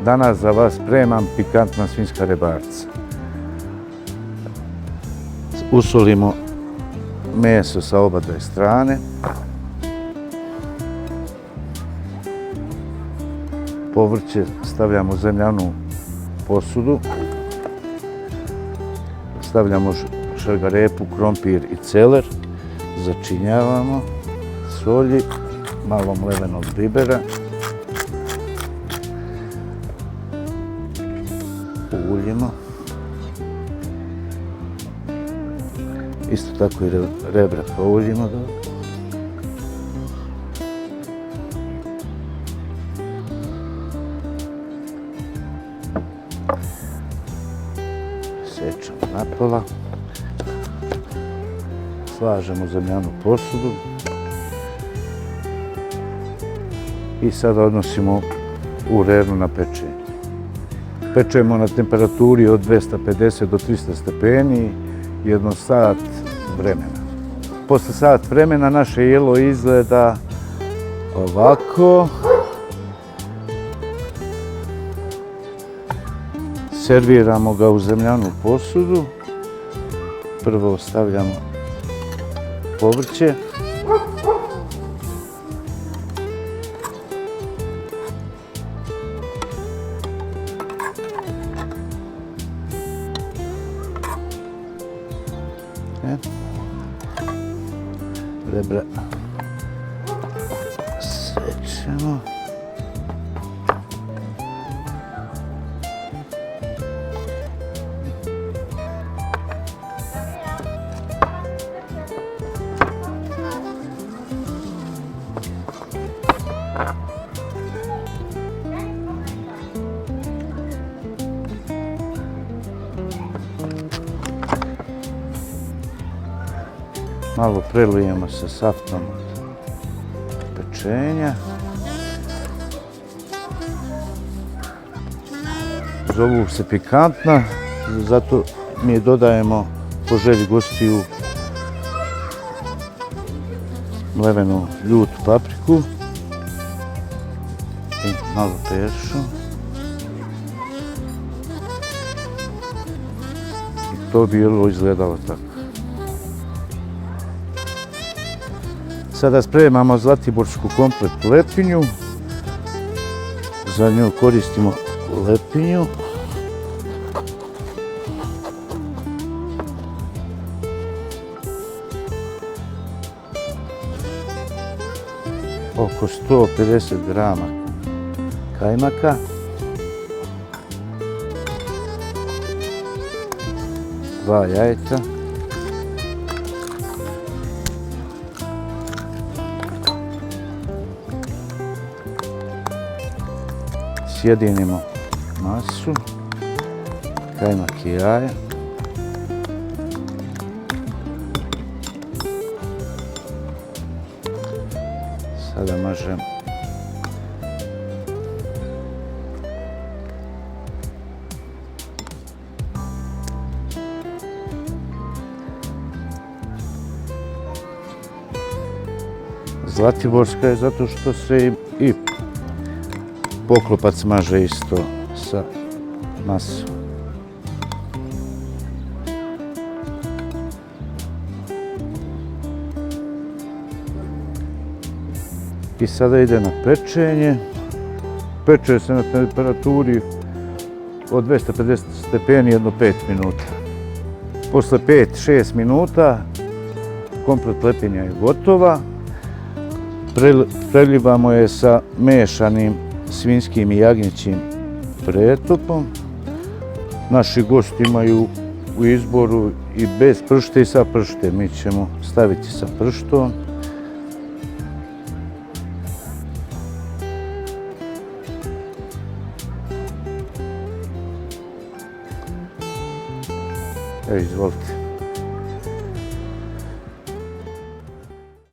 Danas za vas spremam pikantna svinjska rebarca. Usolimo meso sa oba dve strane. Povrće stavljamo u zemljanu posudu. Stavljamo šargarepu, krompir i celer. Začinjavamo solji, malo mlevenog bibera. Uljimo. Isto tako i rebra pouljimo. Sečemo napola. Slažemo zemljanu posudu. I sada odnosimo u rernu na pečenje. Pečemo na temperaturi od 250 do 300 stepeni, jedno sat vremena. Posle sat vremena naše jelo izgleda ovako. Serviramo ga u zemljanu posudu. Prvo stavljamo povrće. Rebra sečemo. Malo prelijemo sa saftom od pečenja. Zovu se pikantna, zato mi dodajemo po želji gostiju mlevenu ljutu papriku i malo peršu. I to bi jelo izgledalo tako. Sada spremamo zlatiborsku komplet lepinju. Za nju koristimo lepinju. Oko 150 grama kajmaka. Dva jajca. Sjedinimo masu, kajmak i jaja. Sada mažem zlatiborska je zato što se i poklopac maže isto sa masom. I sada ide na pečenje. Peče se na temperaturi od 250 stepeni jedno 5 minuta. Posle 5-6 minuta komplet lepinja je gotova. Preljivamo je sa mešanim svinjskim i jagnjećim pretopom. Naši gosti imaju u izboru i bez pršte i sa pršte. Mi ćemo staviti sa prštom. Evo, izvolite.